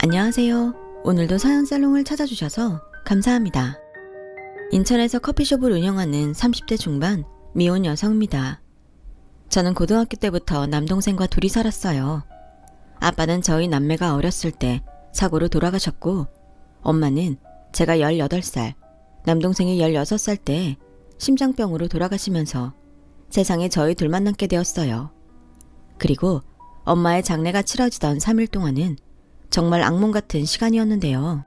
안녕하세요. 오늘도 서연살롱을 찾아주셔서 감사합니다. 인천에서 커피숍을 운영하는 30대 중반 미혼 여성입니다. 저는 고등학교 때부터 남동생과 둘이 살았어요. 아빠는 저희 남매가 어렸을 때 사고로 돌아가셨고, 엄마는 제가 18살, 남동생이 16살 때 심장병으로 돌아가시면서 세상에 저희 둘만 남게 되었어요. 그리고 엄마의 장례가 치러지던 3일 동안은 정말 악몽 같은 시간이었는데요.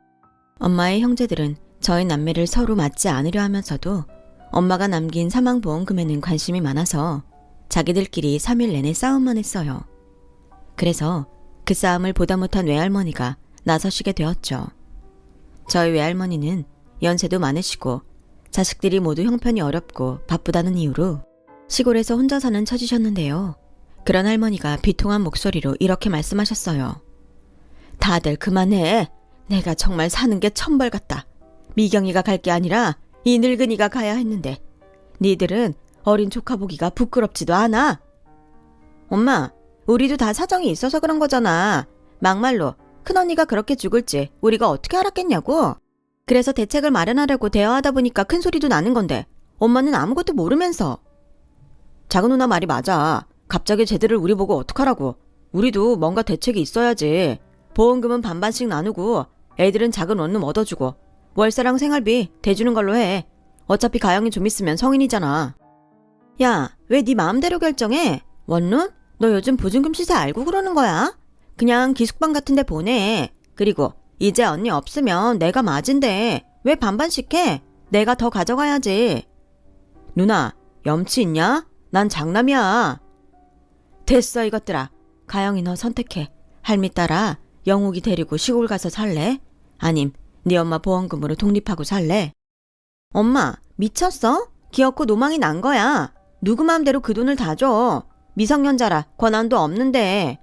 엄마의 형제들은 저희 남매를 서로 맞지 않으려 하면서도 엄마가 남긴 사망보험금에는 관심이 많아서 자기들끼리 3일 내내 싸움만 했어요. 그래서 그 싸움을 보다 못한 외할머니가 나서시게 되었죠. 저희 외할머니는 연세도 많으시고 자식들이 모두 형편이 어렵고 바쁘다는 이유로 시골에서 혼자 사는 처지셨는데요. 그런 할머니가 비통한 목소리로 이렇게 말씀하셨어요. 다들 그만해. 내가 정말 사는 게 천벌 같다. 미경이가 갈 게 아니라 이 늙은이가 가야 했는데 니들은 어린 조카 보기가 부끄럽지도 않아. 엄마, 우리도 다 사정이 있어서 그런 거잖아. 막말로 큰언니가 그렇게 죽을지 우리가 어떻게 알았겠냐고. 그래서 대책을 마련하려고 대화하다 보니까 큰 소리도 나는 건데 엄마는 아무것도 모르면서. 작은 누나 말이 맞아. 갑자기 쟤들을 우리 보고 어떡하라고. 우리도 뭔가 대책이 있어야지. 보험금은 반반씩 나누고 애들은 작은 원룸 얻어주고 월세랑 생활비 대주는 걸로 해. 어차피 가영이 좀 있으면 성인이잖아. 야, 왜 네 마음대로 결정해? 원룸? 너 요즘 보증금 시세 알고 그러는 거야? 그냥 기숙방 같은 데 보내. 그리고 이제 언니 없으면 내가 맞은데 왜 반반씩 해? 내가 더 가져가야지. 누나, 염치 있냐? 난 장남이야. 됐어 이것들아. 가영이 너 선택해. 할미 따라 영욱이 데리고 시골 가서 살래? 아님 네 엄마 보험금으로 독립하고 살래? 엄마, 미쳤어? 기어코 노망이 난 거야. 누구 마음대로 그 돈을 다 줘. 미성년자라 권한도 없는데.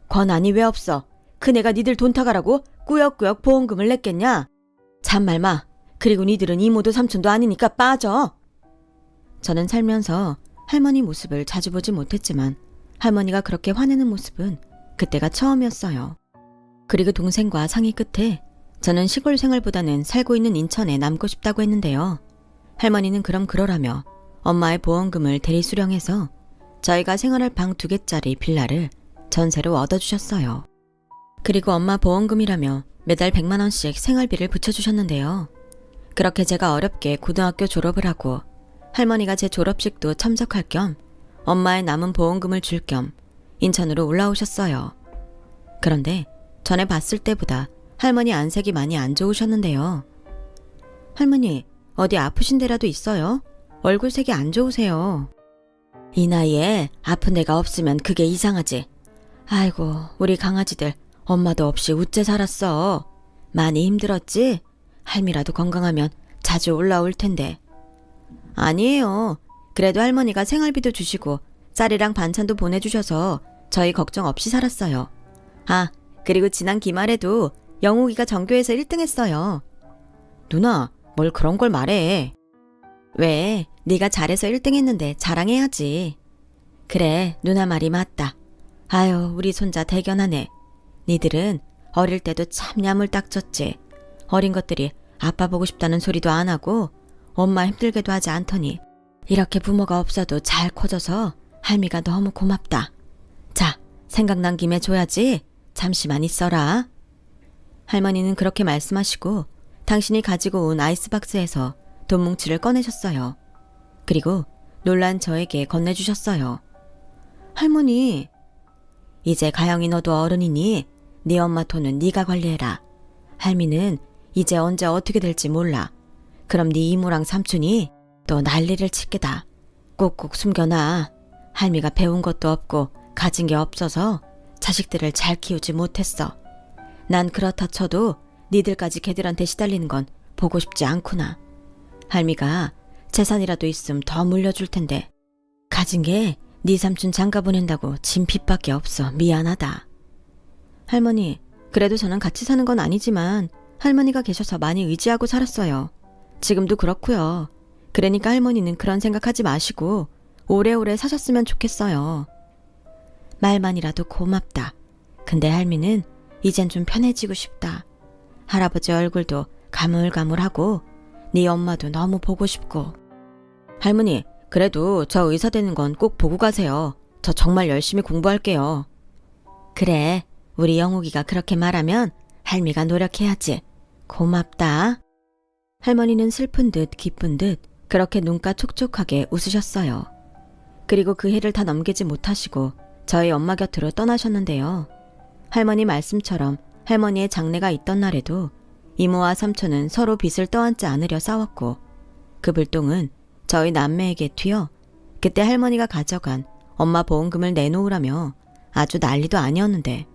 권한이 왜 없어? 큰애가 니들 돈 타가라고 꾸역꾸역 보험금을 냈겠냐? 참말 마. 그리고 니들은 이모도 삼촌도 아니니까 빠져. 저는 살면서 할머니 모습을 자주 보지 못했지만 할머니가 그렇게 화내는 모습은 그때가 처음이었어요. 그리고 동생과 상의 끝에 저는 시골 생활보다는 살고 있는 인천에 남고 싶다고 했는데요. 할머니는 그럼 그러라며 엄마의 보험금을 대리 수령해서 저희가 생활할 방 2개짜리 빌라를 전세로 얻어주셨어요. 그리고 엄마 보험금이라며 매달 100만 원씩 생활비를 붙여주셨는데요. 그렇게 제가 어렵게 고등학교 졸업을 하고 할머니가 제 졸업식도 참석할 겸 엄마의 남은 보험금을 줄 겸 인천으로 올라오셨어요. 그런데 전에 봤을 때보다 할머니 안색이 많이 안 좋으셨는데요. 할머니, 어디 아프신 데라도 있어요? 얼굴색이 안 좋으세요. 이 나이에 아픈 데가 없으면 그게 이상하지. 아이고, 우리 강아지들 엄마도 없이 우째 살았어. 많이 힘들었지? 할미라도 건강하면 자주 올라올 텐데. 아니에요. 그래도 할머니가 생활비도 주시고 쌀이랑 반찬도 보내주셔서 저희 걱정 없이 살았어요. 아, 그리고 지난 기말에도 영욱이가 전교에서 1등 했어요. 누나, 뭘 그런 걸 말해. 왜? 네가 잘해서 1등 했는데 자랑해야지. 그래, 누나 말이 맞다. 아유, 우리 손자 대견하네. 니들은 어릴 때도 참 야물딱졌지. 어린 것들이 아빠 보고 싶다는 소리도 안 하고 엄마 힘들게도 하지 않더니 이렇게 부모가 없어도 잘 커져서 할미가 너무 고맙다. 자, 생각난 김에 줘야지. 잠시만 있어라. 할머니는 그렇게 말씀하시고 당신이 가지고 온 아이스박스에서 돈 뭉치를 꺼내셨어요. 그리고 놀란 저에게 건네주셨어요. 할머니, 이제 가영이 너도 어른이니 네 엄마 돈은 네가 관리해라. 할미는 이제 언제 어떻게 될지 몰라. 그럼 네 이모랑 삼촌이 또 난리를 칠 게다. 꼭꼭 숨겨놔. 할미가 배운 것도 없고 가진 게 없어서 자식들을 잘 키우지 못했어. 난 그렇다 쳐도 니들까지 걔들한테 시달리는 건 보고 싶지 않구나. 할미가 재산이라도 있음 더 물려줄 텐데 가진 게 네 삼촌 장가 보낸다고 진 빚밖에 없어. 미안하다. 할머니, 그래도 저는 같이 사는 건 아니지만 할머니가 계셔서 많이 의지하고 살았어요. 지금도 그렇고요. 그러니까 할머니는 그런 생각하지 마시고 오래오래 사셨으면 좋겠어요. 말만이라도 고맙다. 근데 할미는 이젠 좀 편해지고 싶다. 할아버지 얼굴도 가물가물하고 네 엄마도 너무 보고 싶고. 할머니, 그래도 저 의사 되는 건 꼭 보고 가세요. 저 정말 열심히 공부할게요. 그래, 우리 영욱이가 그렇게 말하면 할미가 노력해야지. 고맙다. 할머니는 슬픈 듯 기쁜 듯 그렇게 눈가 촉촉하게 웃으셨어요. 그리고 그 해를 다 넘기지 못하시고 저희 엄마 곁으로 떠나셨는데요. 할머니 말씀처럼 할머니의 장례가 있던 날에도 이모와 삼촌은 서로 빚을 떠안지 않으려 싸웠고, 그 불똥은 저희 남매에게 튀어 그때 할머니가 가져간 엄마 보험금을 내놓으라며 아주 난리도 아니었는데,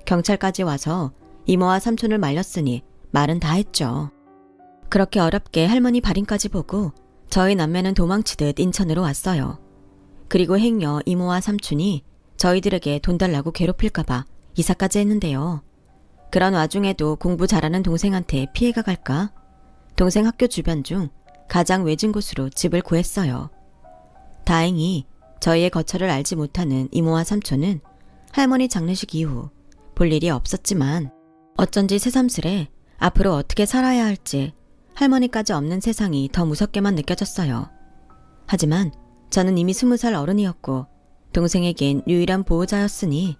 경찰까지 와서 이모와 삼촌을 말렸으니 말은 다 했죠. 그렇게 어렵게 할머니 발인까지 보고 저희 남매는 도망치듯 인천으로 왔어요. 그리고 행여 이모와 삼촌이 저희들에게 돈 달라고 괴롭힐까봐 이사까지 했는데요. 그런 와중에도 공부 잘하는 동생한테 피해가 갈까? 동생 학교 주변 중 가장 외진 곳으로 집을 구했어요. 다행히 저희의 거처를 알지 못하는 이모와 삼촌은 할머니 장례식 이후 볼 일이 없었지만, 어쩐지 새삼스레 앞으로 어떻게 살아야 할지 할머니까지 없는 세상이 더 무섭게만 느껴졌어요. 하지만 저는 이미 20살 어른이었고 동생에겐 유일한 보호자였으니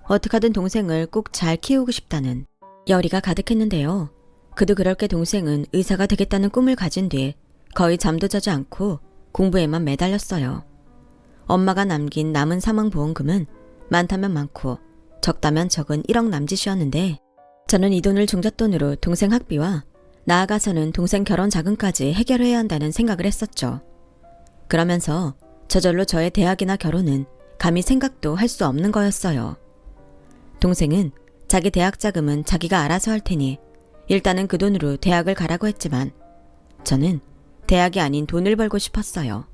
어떻게든 동생을 꼭 잘 키우고 싶다는 열의가 가득했는데요. 그도 그럴 게 동생은 의사가 되겠다는 꿈을 가진 뒤 거의 잠도 자지 않고 공부에만 매달렸어요. 엄마가 남긴 남은 사망보험금은 많다면 많고 적다면 적은 1억 남짓이었는데, 저는 이 돈을 종잣돈으로 동생 학비와 나아가서는 동생 결혼 자금까지 해결해야 한다는 생각을 했었죠. 그러면서 저절로 저의 대학이나 결혼은 감히 생각도 할 수 없는 거였어요. 동생은 자기 대학 자금은 자기가 알아서 할 테니 일단은 그 돈으로 대학을 가라고 했지만, 저는 대학이 아닌 돈을 벌고 싶었어요.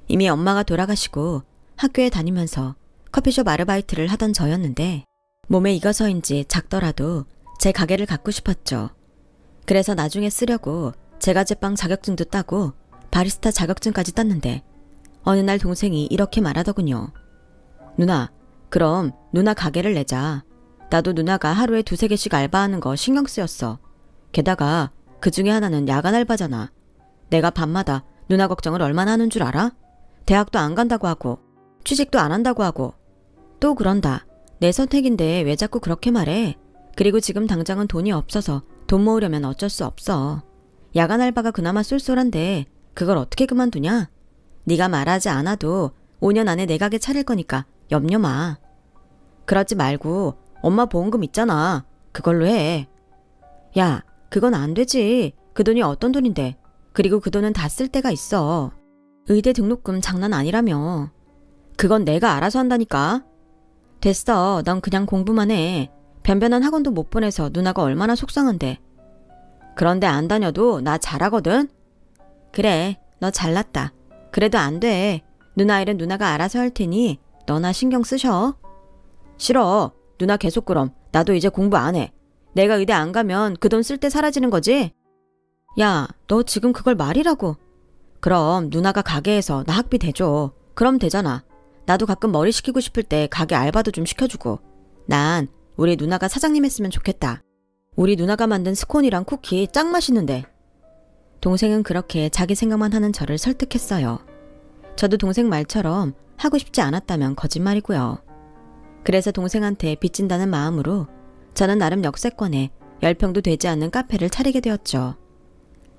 이미 엄마가 돌아가시고 학교에 다니면서 커피숍 아르바이트를 하던 저였는데, 몸에 익어서인지 작더라도 제 가게를 갖고 싶었죠. 그래서 나중에 쓰려고 제과제빵 자격증도 따고 바리스타 자격증까지 땄는데, 어느 날 동생이 이렇게 말하더군요. 누나, 그럼 누나 가게를 내자. 나도 누나가 하루에 2-3개씩 알바하는 거 신경 쓰였어. 게다가 그 중에 하나는 야간 알바잖아. 내가 밤마다 누나 걱정을 얼마나 하는 줄 알아? 대학도 안 간다고 하고 취직도 안 한다고 하고. 또 그런다. 내 선택인데 왜 자꾸 그렇게 말해? 그리고 지금 당장은 돈이 없어서 돈 모으려면 어쩔 수 없어. 야간 알바가 그나마 쏠쏠한데 그걸 어떻게 그만두냐? 네가 말하지 않아도 5년 안에 내 가게 차릴 거니까 염려 마. 그러지 말고 엄마 보험금 있잖아. 그걸로 해. 야, 그건 안 되지. 그 돈이 어떤 돈인데. 그리고 그 돈은 다 쓸 때가 있어. 의대 등록금 장난 아니라며. 그건 내가 알아서 한다니까. 됐어. 넌 그냥 공부만 해. 변변한 학원도 못 보내서 누나가 얼마나 속상한데. 그런데 안 다녀도 나 잘하거든. 그래, 너 잘났다. 그래도 안 돼. 누나 일은 누나가 알아서 할 테니 너나 신경 쓰셔. 싫어. 누나 계속 그럼. 나도 이제 공부 안 해. 내가 의대 안 가면 그 돈 쓸 때 사라지는 거지? 야, 너 지금 그걸 말이라고. 그럼 누나가 가게에서 나 학비 대줘. 그럼 되잖아. 나도 가끔 머리 식히고 싶을 때 가게 알바도 좀 시켜주고. 난 우리 누나가 사장님 했으면 좋겠다. 우리 누나가 만든 스콘이랑 쿠키 짱 맛있는데. 동생은 그렇게 자기 생각만 하는 저를 설득했어요. 저도 동생 말처럼 하고 싶지 않았다면 거짓말이고요. 그래서 동생한테 빚진다는 마음으로 저는 나름 역세권에 10평도 되지 않는 카페를 차리게 되었죠.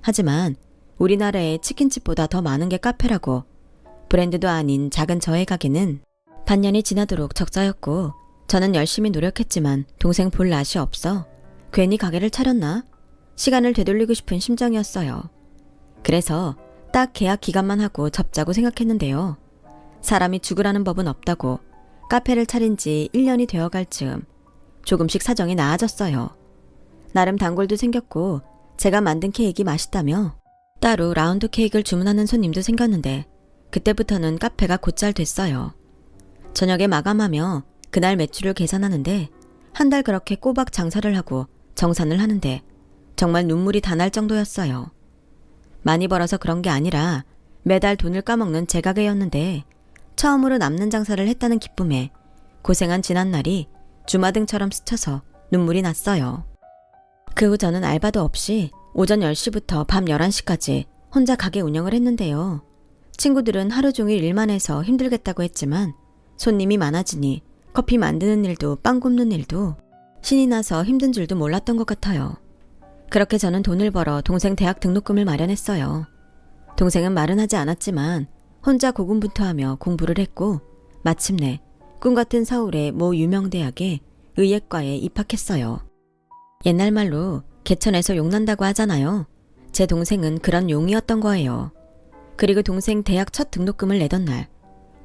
하지만 우리나라에 치킨집보다 더 많은 게 카페라고, 브랜드도 아닌 작은 저의 가게는 반년이 지나도록 적자였고, 저는 열심히 노력했지만 동생 볼 낯이 없어 괜히 가게를 차렸나? 시간을 되돌리고 싶은 심정이었어요. 그래서 딱 계약 기간만 하고 접자고 생각했는데요. 사람이 죽으라는 법은 없다고 카페를 차린 지 1년이 되어갈 즈음 조금씩 사정이 나아졌어요. 나름 단골도 생겼고 제가 만든 케이크 맛있다며 따로 라운드 케이크를 주문하는 손님도 생겼는데, 그때부터는 카페가 곧잘 됐어요. 저녁에 마감하며 그날 매출을 계산하는데 한 달 그렇게 꼬박 장사를 하고 정산을 하는데 정말 눈물이 다 날 정도였어요. 많이 벌어서 그런 게 아니라 매달 돈을 까먹는 제 가게였는데 처음으로 남는 장사를 했다는 기쁨에 고생한 지난날이 주마등처럼 스쳐서 눈물이 났어요. 그 후 저는 알바도 없이 오전 10시부터 밤 11시까지 혼자 가게 운영을 했는데요. 친구들은 하루 종일 일만 해서 힘들겠다고 했지만 손님이 많아지니 커피 만드는 일도 빵 굽는 일도 신이 나서 힘든 줄도 몰랐던 것 같아요. 그렇게 저는 돈을 벌어 동생 대학 등록금을 마련했어요. 동생은 말은 하지 않았지만 혼자 고군분투하며 공부를 했고 마침내 꿈같은 서울의 모 유명 대학에 의예과에 입학했어요. 옛날 말로 개천에서 용난다고 하잖아요. 제 동생은 그런 용이었던 거예요. 그리고 동생 대학 첫 등록금을 내던 날,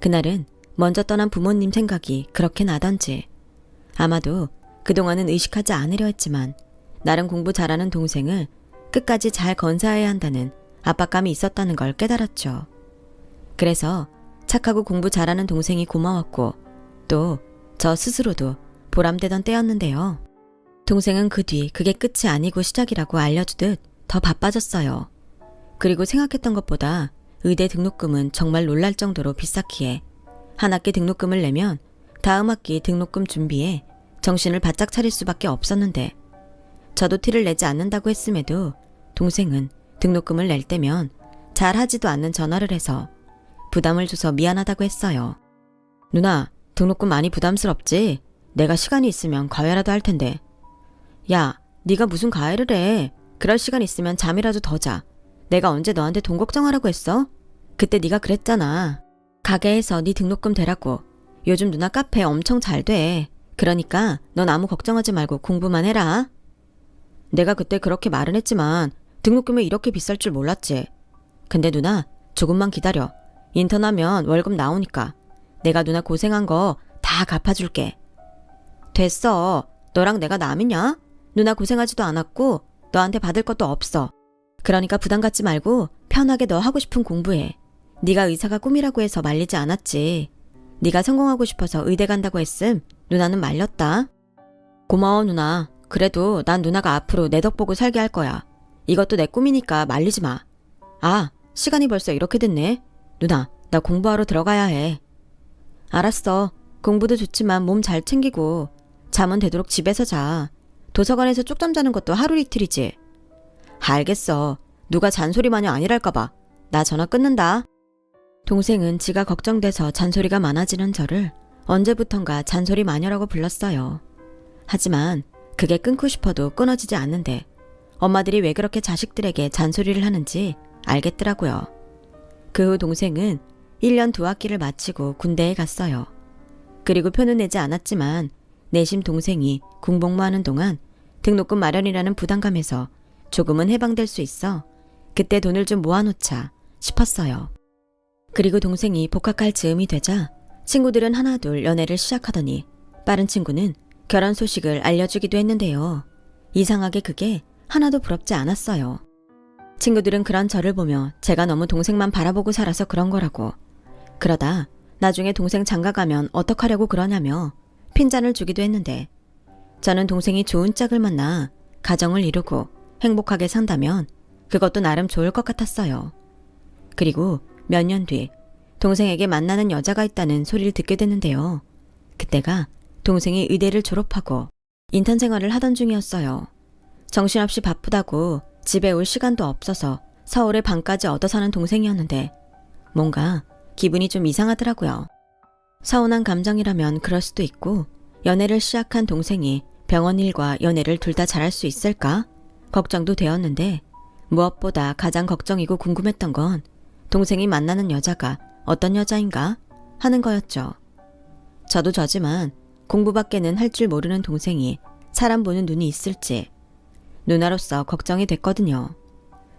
그날은 먼저 떠난 부모님 생각이 그렇게 나던지 아마도 그동안은 의식하지 않으려 했지만 나름 공부 잘하는 동생을 끝까지 잘 건사해야 한다는 압박감이 있었다는 걸 깨달았죠. 그래서 착하고 공부 잘하는 동생이 고마웠고 또 저 스스로도 보람되던 때였는데요. 동생은 그 뒤 그게 끝이 아니고 시작이라고 알려주듯 더 바빠졌어요. 그리고 생각했던 것보다 의대 등록금은 정말 놀랄 정도로 비쌌기에 한 학기 등록금을 내면 다음 학기 등록금 준비에 정신을 바짝 차릴 수밖에 없었는데 저도 티를 내지 않는다고 했음에도 동생은 등록금을 낼 때면 잘 하지도 않는 전화를 해서 부담을 줘서 미안하다고 했어요. 누나, 등록금 많이 부담스럽지? 내가 시간이 있으면 과외라도 할 텐데. 야, 네가 무슨 과외를 해? 그럴 시간 있으면 잠이라도 더 자. 내가 언제 너한테 돈 걱정하라고 했어? 그때 네가 그랬잖아. 가게에서 네 등록금 대라고. 요즘 누나 카페 엄청 잘 돼. 그러니까 넌 아무 걱정하지 말고 공부만 해라. 내가 그때 그렇게 말은 했지만 등록금이 이렇게 비쌀 줄 몰랐지. 근데 누나, 조금만 기다려. 인턴하면 월급 나오니까 내가 누나 고생한 거 다 갚아줄게. 됐어. 너랑 내가 남이냐? 누나 고생하지도 않았고 너한테 받을 것도 없어. 그러니까 부담 갖지 말고 편하게 너 하고 싶은 공부해. 네가 의사가 꿈이라고 해서 말리지 않았지. 네가 성공하고 싶어서 의대 간다고 했음 누나는 말렸다. 고마워 누나. 그래도 난 누나가 앞으로 내 덕 보고 살게 할 거야. 이것도 내 꿈이니까 말리지 마. 아, 시간이 벌써 이렇게 됐네. 누나, 나 공부하러 들어가야 해. 알았어. 공부도 좋지만 몸 잘 챙기고 잠은 되도록 집에서 자. 도서관에서 쪽잠 자는 것도 하루 이틀이지. 알겠어. 누가 잔소리 마냥 아니랄까봐. 나 전화 끊는다. 동생은 지가 걱정돼서 잔소리가 많아지는 저를 언제부턴가 잔소리 마녀라고 불렀어요. 하지만 그게 끊고 싶어도 끊어지지 않는데 엄마들이 왜 그렇게 자식들에게 잔소리를 하는지 알겠더라고요. 그 후 동생은 1년 2학기를 마치고 군대에 갔어요. 그리고 표는 내지 않았지만 내심 동생이 군복무하는 동안 등록금 마련이라는 부담감에서 조금은 해방될 수 있어 그때 돈을 좀 모아놓자 싶었어요. 그리고 동생이 복학할 즈음이 되자 친구들은 하나둘 연애를 시작하더니 빠른 친구는 결혼 소식을 알려주기도 했는데요. 이상하게 그게 하나도 부럽지 않았어요. 친구들은 그런 저를 보며 제가 너무 동생만 바라보고 살아서 그런 거라고. 그러다 나중에 동생 장가가면 어떡하려고 그러냐며 핀잔을 주기도 했는데 저는 동생이 좋은 짝을 만나 가정을 이루고 행복하게 산다면 그것도 나름 좋을 것 같았어요. 그리고 몇 년 뒤 동생에게 만나는 여자가 있다는 소리를 듣게 됐는데요. 그때가 동생이 의대를 졸업하고 인턴 생활을 하던 중이었어요. 정신없이 바쁘다고 집에 올 시간도 없어서 서울에 방까지 얻어 사는 동생이었는데 뭔가 기분이 좀 이상하더라고요. 서운한 감정이라면 그럴 수도 있고 연애를 시작한 동생이 병원 일과 연애를 둘 다 잘할 수 있을까? 걱정도 되었는데 무엇보다 가장 걱정이고 궁금했던 건 동생이 만나는 여자가 어떤 여자인가 하는 거였죠. 저도 저지만 공부밖에는 할 줄 모르는 동생이 사람 보는 눈이 있을지 누나로서 걱정이 됐거든요.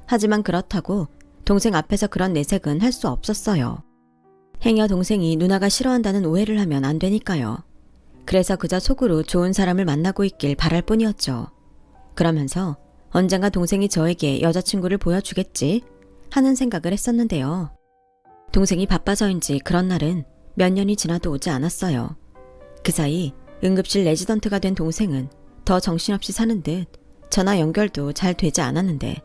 하지만 그렇다고 동생 앞에서 그런 내색은 할 수 없었어요. 행여 동생이 누나가 싫어한다는 오해를 하면 안 되니까요. 그래서 그저 속으로 좋은 사람을 만나고 있길 바랄 뿐이었죠. 그러면서 언젠가 동생이 저에게 여자친구를 보여주겠지 하는 생각을 했었는데요. 동생이 바빠서인지 그런 날은 몇 년이 지나도 오지 않았어요. 그 사이 응급실 레지던트가 된 동생은 더 정신없이 사는 듯 전화 연결도 잘 되지 않았는데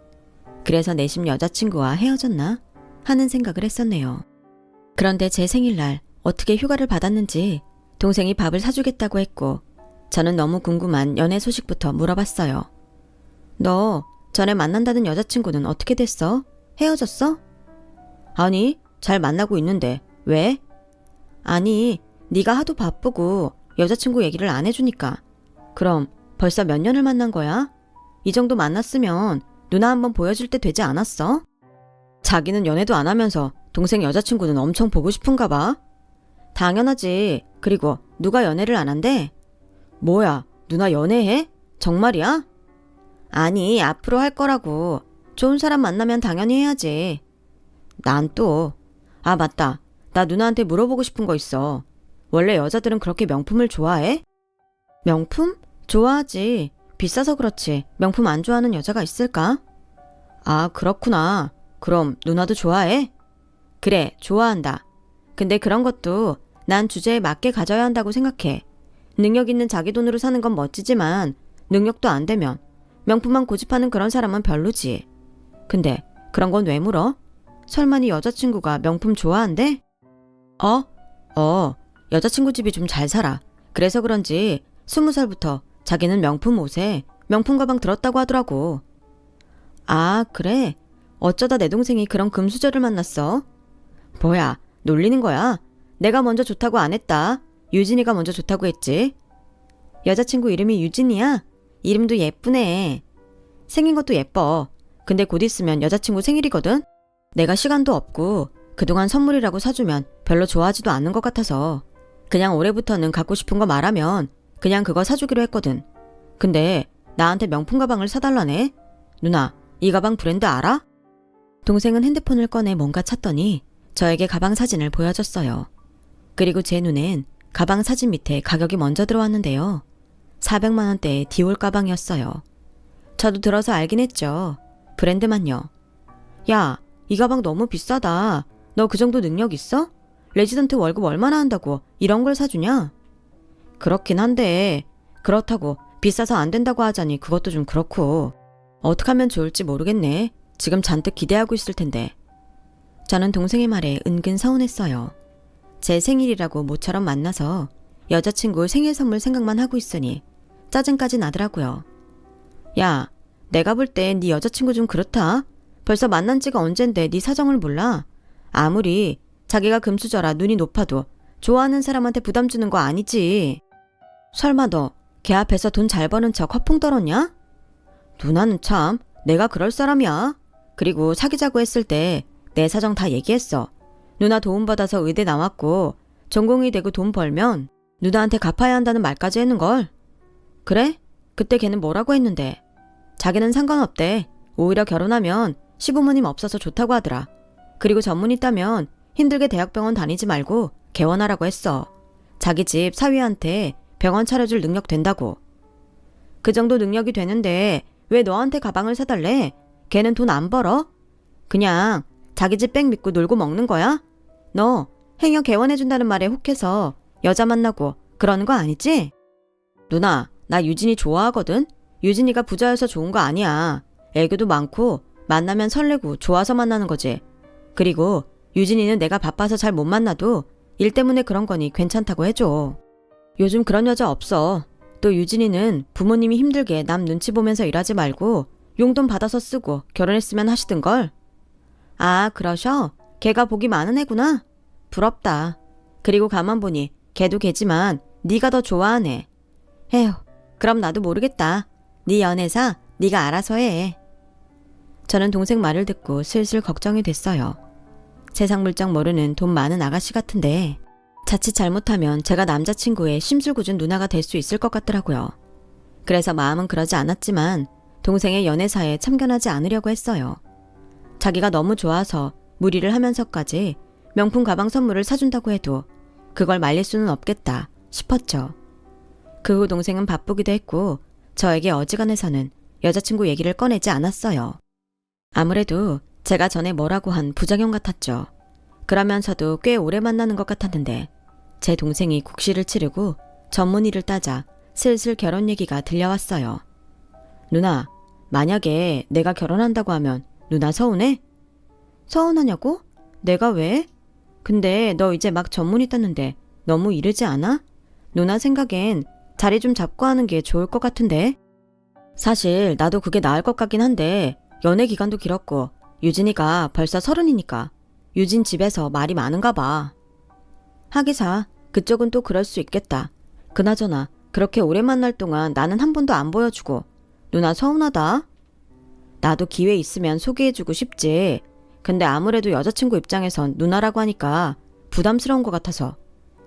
그래서 내심 여자친구와 헤어졌나 하는 생각을 했었네요. 그런데 제 생일날 어떻게 휴가를 받았는지 동생이 밥을 사주겠다고 했고 저는 너무 궁금한 연애 소식부터 물어봤어요. 너 전에 만난다는 여자친구는 어떻게 됐어? 헤어졌어? 아니, 잘 만나고 있는데 왜? 아니, 네가 하도 바쁘고 여자친구 얘기를 안 해주니까. 그럼 벌써 몇 년을 만난 거야? 이 정도 만났으면 누나 한번 보여줄 때 되지 않았어? 자기는 연애도 안 하면서 동생 여자친구는 엄청 보고 싶은가 봐. 당연하지. 그리고 누가 연애를 안 한대? 뭐야, 누나 연애해? 정말이야? 아니, 앞으로 할 거라고. 좋은 사람 만나면 당연히 해야지. 난 또. 아, 맞다. 나 누나한테 물어보고 싶은 거 있어. 원래 여자들은 그렇게 명품을 좋아해? 명품? 좋아하지. 비싸서 그렇지. 명품 안 좋아하는 여자가 있을까? 아, 그렇구나. 그럼 누나도 좋아해? 그래, 좋아한다. 근데 그런 것도 난 주제에 맞게 가져야 한다고 생각해. 능력 있는 자기 돈으로 사는 건 멋지지만 능력도 안 되면 명품만 고집하는 그런 사람은 별로지. 근데 그런 건 왜 물어? 설마 네 여자친구가 명품 좋아한대? 여자친구 집이 좀 잘 살아. 그래서 그런지 20살부터 자기는 명품 옷에 명품 가방 들었다고 하더라고. 아, 그래? 어쩌다 내 동생이 그런 금수저를 만났어? 뭐야, 놀리는 거야? 내가 먼저 좋다고 안 했다. 유진이가 먼저 좋다고 했지. 여자친구 이름이 유진이야? 이름도 예쁘네. 생긴 것도 예뻐. 근데 곧 있으면 여자친구 생일이거든? 내가 시간도 없고 그동안 선물이라고 사주면 별로 좋아하지도 않는 것 같아서 그냥 올해부터는 갖고 싶은 거 말하면 그냥 그거 사주기로 했거든. 근데 나한테 명품 가방을 사달라네? 누나, 이 가방 브랜드 알아? 동생은 핸드폰을 꺼내 뭔가 찾더니 저에게 가방 사진을 보여줬어요. 그리고 제 눈엔 가방 사진 밑에 가격이 먼저 들어왔는데요. 400만 원대의 디올 가방이었어요. 저도 들어서 알긴 했죠. 브랜드만요. 야, 이 가방 너무 비싸다. 너 그 정도 능력 있어? 레지던트 월급 얼마나 한다고 이런 걸 사주냐? 그렇긴 한데 그렇다고 비싸서 안 된다고 하자니 그것도 좀 그렇고. 어떻게 하면 좋을지 모르겠네. 지금 잔뜩 기대하고 있을 텐데. 저는 동생의 말에 은근 서운했어요. 제 생일이라고 모처럼 만나서 여자친구 생일 선물 생각만 하고 있으니 짜증까지 나더라고요. 야, 내가 볼 땐 네 여자친구 좀 그렇다. 벌써 만난 지가 언젠데 네 사정을 몰라. 아무리 자기가 금수저라 눈이 높아도 좋아하는 사람한테 부담 주는 거 아니지. 설마 너 걔 앞에서 돈 잘 버는 척 허풍 떨었냐? 누나는 참 내가 그럴 사람이야. 그리고 사귀자고 했을 때 내 사정 다 얘기했어. 누나 도움받아서 의대 나왔고 전공이 되고 돈 벌면 누나한테 갚아야 한다는 말까지 했는걸. 그래? 그때 걔는 뭐라고 했는데? 자기는 상관없대. 오히려 결혼하면 시부모님 없어서 좋다고 하더라. 그리고 전문 있다면 힘들게 대학병원 다니지 말고 개원하라고 했어. 자기 집 사위한테 병원 차려줄 능력 된다고. 그 정도 능력이 되는데 왜 너한테 가방을 사달래? 걔는 돈 안 벌어? 그냥 자기 집 백 믿고 놀고 먹는 거야? 너 행여 개원해준다는 말에 혹해서 여자 만나고 그러는 거 아니지? 누나, 나 유진이 좋아하거든? 유진이가 부자여서 좋은 거 아니야. 애교도 많고 만나면 설레고 좋아서 만나는 거지. 그리고 유진이는 내가 바빠서 잘 못 만나도 일 때문에 그런 거니 괜찮다고 해줘. 요즘 그런 여자 없어. 또 유진이는 부모님이 힘들게 남 눈치 보면서 일하지 말고 용돈 받아서 쓰고 결혼했으면 하시던걸. 아, 그러셔? 걔가 복이 많은 애구나? 부럽다. 그리고 가만 보니 걔도 걔지만 네가 더 좋아하네. 에휴, 그럼 나도 모르겠다. 네 연애사 네가 알아서 해. 저는 동생 말을 듣고 슬슬 걱정이 됐어요. 세상 물정 모르는 돈 많은 아가씨 같은데 자칫 잘못하면 제가 남자친구의 심술궂은 누나가 될 수 있을 것 같더라고요. 그래서 마음은 그러지 않았지만 동생의 연애사에 참견하지 않으려고 했어요. 자기가 너무 좋아서 무리를 하면서까지 명품 가방 선물을 사준다고 해도 그걸 말릴 수는 없겠다 싶었죠. 그 후 동생은 바쁘기도 했고 저에게 어지간해서는 여자친구 얘기를 꺼내지 않았어요. 아무래도 제가 전에 뭐라고 한 부작용 같았죠. 그러면서도 꽤 오래 만나는 것 같았는데 제 동생이 국시를 치르고 전문의를 따자 슬슬 결혼 얘기가 들려왔어요. 누나, 만약에 내가 결혼한다고 하면 누나 서운해? 서운하냐고? 내가 왜? 근데 너 이제 막 전문의 땄는데 너무 이르지 않아? 누나 생각엔 자리 좀 잡고 하는 게 좋을 것 같은데? 사실 나도 그게 나을 것 같긴 한데 연애 기간도 길었고 유진이가 벌써 30이니까 유진 집에서 말이 많은가 봐. 하기사 그쪽은 또 그럴 수 있겠다. 그나저나 그렇게 오래 만날 동안 나는 한 번도 안 보여주고 누나 서운하다. 나도 기회 있으면 소개해주고 싶지. 근데 아무래도 여자친구 입장에선 누나라고 하니까 부담스러운 것 같아서.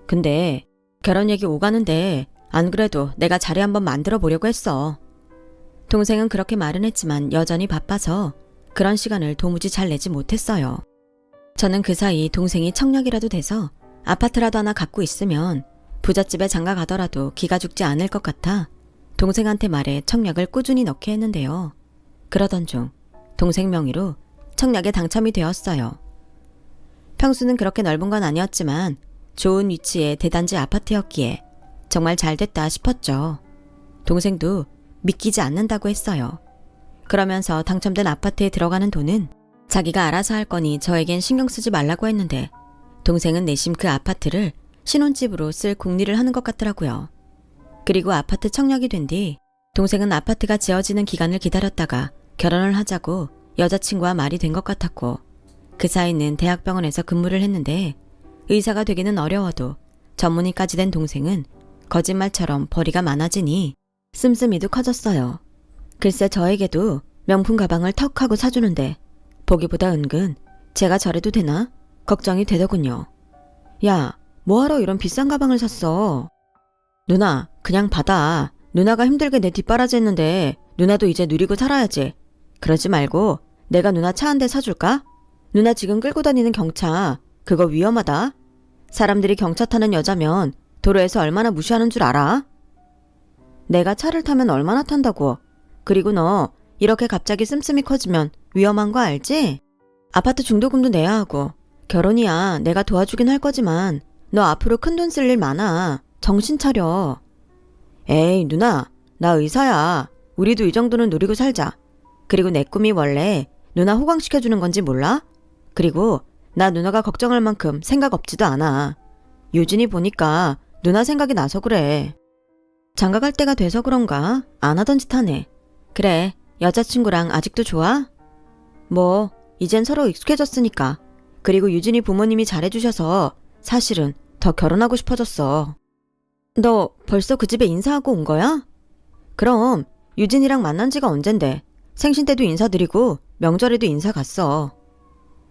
근데 결혼 얘기 오가는데 안 그래도 내가 자리 한번 만들어 보려고 했어. 동생은 그렇게 말은 했지만 여전히 바빠서 그런 시간을 도무지 잘 내지 못했어요. 저는 그 사이 동생이 청약이라도 돼서 아파트라도 하나 갖고 있으면 부잣집에 장가 가더라도 기가 죽지 않을 것 같아 동생한테 말해 청약을 꾸준히 넣게 했는데요. 그러던 중 동생 명의로 청약에 당첨이 되었어요. 평수는 그렇게 넓은 건 아니었지만 좋은 위치의 대단지 아파트였기에 정말 잘 됐다 싶었죠. 동생도 믿기지 않는다고 했어요. 그러면서 당첨된 아파트에 들어가는 돈은 자기가 알아서 할 거니 저에겐 신경 쓰지 말라고 했는데 동생은 내심 그 아파트를 신혼집으로 쓸 궁리를 하는 것 같더라고요. 그리고 아파트 청약이 된 뒤 동생은 아파트가 지어지는 기간을 기다렸다가 결혼을 하자고 여자친구와 말이 된 것 같았고 그 사이는 대학병원에서 근무를 했는데 의사가 되기는 어려워도 전문의까지 된 동생은 거짓말처럼 벌이가 많아지니 씀씀이도 커졌어요. 글쎄 저에게도 명품 가방을 턱 하고 사주는데 보기보다 은근 제가 저래도 되나? 걱정이 되더군요. 야, 뭐하러 이런 비싼 가방을 샀어? 누나, 그냥 받아. 누나가 힘들게 내 뒷바라지 했는데 누나도 이제 누리고 살아야지. 그러지 말고 내가 누나 차 한 대 사줄까? 누나 지금 끌고 다니는 경차 그거 위험하다. 사람들이 경차 타는 여자면 도로에서 얼마나 무시하는 줄 알아? 내가 차를 타면 얼마나 탄다고. 그리고 너 이렇게 갑자기 씀씀이 커지면 위험한 거 알지? 아파트 중도금도 내야 하고 결혼이야 내가 도와주긴 할 거지만 너 앞으로 큰돈 쓸 일 많아. 정신 차려. 에이 누나 나 의사야. 우리도 이 정도는 누리고 살자. 그리고 내 꿈이 원래 누나 호강시켜주는 건지 몰라? 그리고 나 누나가 걱정할 만큼 생각 없지도 않아. 유진이 보니까 누나 생각이 나서 그래. 장가갈 때가 돼서 그런가? 안 하던 짓 하네. 그래 여자친구랑 아직도 좋아? 뭐 이젠 서로 익숙해졌으니까. 그리고 유진이 부모님이 잘해주셔서 사실은 더 결혼하고 싶어졌어. 너 벌써 그 집에 인사하고 온 거야? 그럼 유진이랑 만난 지가 언젠데. 생신 때도 인사드리고 명절에도 인사 갔어.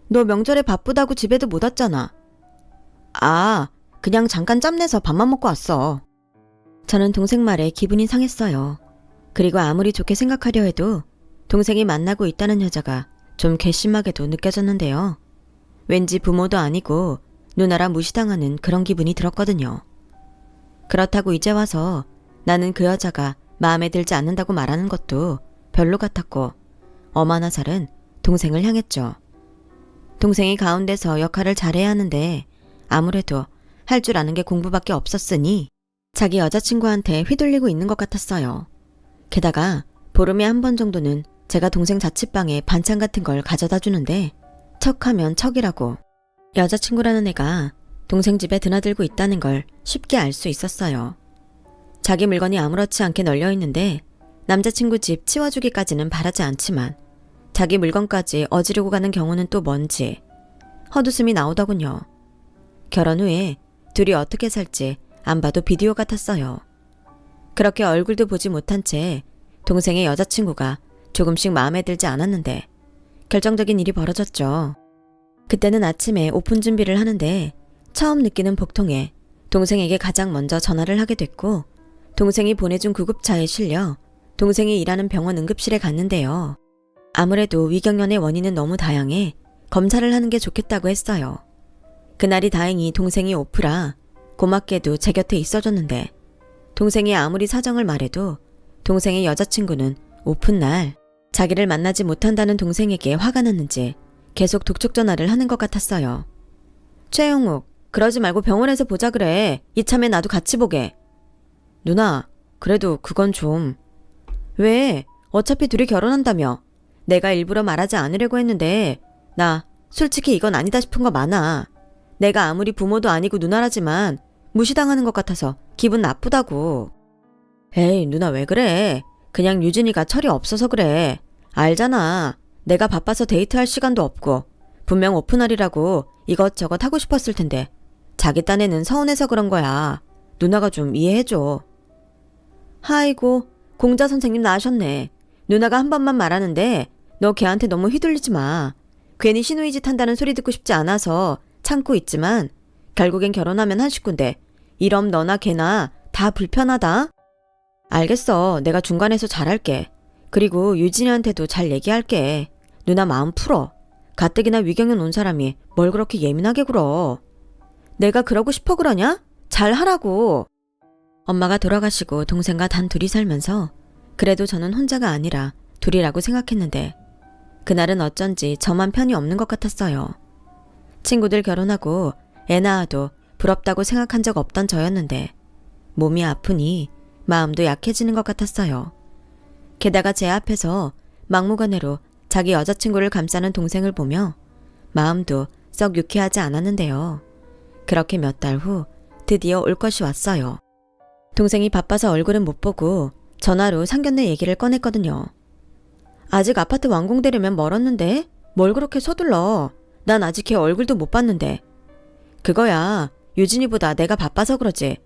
너 명절에 바쁘다고 집에도 못 왔잖아. 아, 그냥 잠깐 짬내서 밥만 먹고 왔어. 저는 동생 말에 기분이 상했어요. 그리고 아무리 좋게 생각하려 해도 동생이 만나고 있다는 여자가 좀 괘씸하게도 느껴졌는데요. 왠지 부모도 아니고 누나라 무시당하는 그런 기분이 들었거든요. 그렇다고 이제 와서 나는 그 여자가 마음에 들지 않는다고 말하는 것도 별로 같았고 엄한 화살은 동생을 향했죠. 동생이 가운데서 역할을 잘해야 하는데 아무래도 할 줄 아는 게 공부밖에 없었으니 자기 여자친구한테 휘둘리고 있는 것 같았어요. 게다가 보름에 한 번 정도는 제가 동생 자취방에 반찬 같은 걸 가져다 주는데 척하면 척이라고. 여자친구라는 애가 동생 집에 드나들고 있다는 걸 쉽게 알 수 있었어요. 자기 물건이 아무렇지 않게 널려 있는데 남자친구 집 치워주기까지는 바라지 않지만 자기 물건까지 어지르고 가는 경우는 또 뭔지 헛웃음이 나오더군요. 결혼 후에 둘이 어떻게 살지 안 봐도 비디오 같았어요. 그렇게 얼굴도 보지 못한 채 동생의 여자친구가 조금씩 마음에 들지 않았는데 결정적인 일이 벌어졌죠. 그때는 아침에 오픈 준비를 하는데 처음 느끼는 복통에 동생에게 가장 먼저 전화를 하게 됐고 동생이 보내준 구급차에 실려 동생이 일하는 병원 응급실에 갔는데요. 아무래도 위경련의 원인은 너무 다양해 검사를 하는 게 좋겠다고 했어요. 그날이 다행히 동생이 오프라 고맙게도 제 곁에 있어줬는데 동생이 아무리 사정을 말해도 동생의 여자친구는 오픈날 자기를 만나지 못한다는 동생에게 화가 났는지 계속 독촉 전화를 하는 것 같았어요. 최영욱, 그러지 말고 병원에서 보자 그래. 이참에 나도 같이 보게. 누나, 그래도 그건 좀... 왜? 어차피 둘이 결혼한다며. 내가 일부러 말하지 않으려고 했는데 나 솔직히 이건 아니다 싶은 거 많아. 내가 아무리 부모도 아니고 누나라지만 무시당하는 것 같아서 기분 나쁘다고. 에이, 누나 왜 그래? 그냥 유진이가 철이 없어서 그래. 알잖아. 내가 바빠서 데이트할 시간도 없고 분명 오픈할이라고 이것저것 하고 싶었을 텐데 자기 딴에는 서운해서 그런 거야. 누나가 좀 이해해줘. 아이고, 공자 선생님 나으셨네. 누나가 한 번만 말하는데 너 걔한테 너무 휘둘리지 마. 괜히 시누이짓 한다는 소리 듣고 싶지 않아서 참고 있지만 결국엔 결혼하면 한 식구인데 이럼 너나 걔나 다 불편하다. 알겠어. 내가 중간에서 잘할게. 그리고 유진이한테도 잘 얘기할게. 누나 마음 풀어. 가뜩이나 위경연 온 사람이 뭘 그렇게 예민하게 굴어. 내가 그러고 싶어 그러냐? 잘하라고. 엄마가 돌아가시고 동생과 단 둘이 살면서 그래도 저는 혼자가 아니라 둘이라고 생각했는데 그날은 어쩐지 저만 편이 없는 것 같았어요. 친구들 결혼하고 애 낳아도 부럽다고 생각한 적 없던 저였는데 몸이 아프니 마음도 약해지는 것 같았어요. 게다가 제 앞에서 막무가내로 자기 여자친구를 감싸는 동생을 보며 마음도 썩 유쾌하지 않았는데요. 그렇게 몇 달 후 드디어 올 것이 왔어요. 동생이 바빠서 얼굴은 못 보고 전화로 상견례 얘기를 꺼냈거든요. 아직 아파트 완공되려면 멀었는데 뭘 그렇게 서둘러. 난 아직 걔 얼굴도 못 봤는데. 그거야 유진이보다 내가 바빠서 그러지.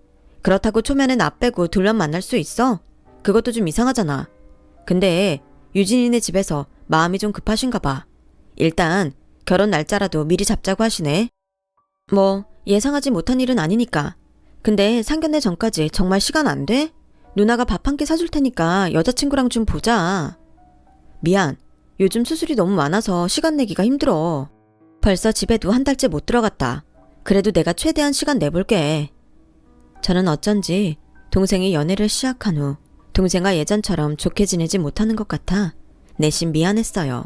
그렇다고 초면에 나 빼고 둘만 만날 수 있어? 그것도 좀 이상하잖아. 근데 유진이네 집에서 마음이 좀 급하신가 봐. 일단 결혼 날짜라도 미리 잡자고 하시네. 뭐 예상하지 못한 일은 아니니까. 근데 상견례 전까지 정말 시간 안 돼? 누나가 밥 한 끼 사줄 테니까 여자친구랑 좀 보자. 미안. 요즘 수술이 너무 많아서 시간 내기가 힘들어. 벌써 집에도 한 달째 못 들어갔다. 그래도 내가 최대한 시간 내볼게. 저는 어쩐지 동생이 연애를 시작한 후 동생과 예전처럼 좋게 지내지 못하는 것 같아 내심 미안했어요.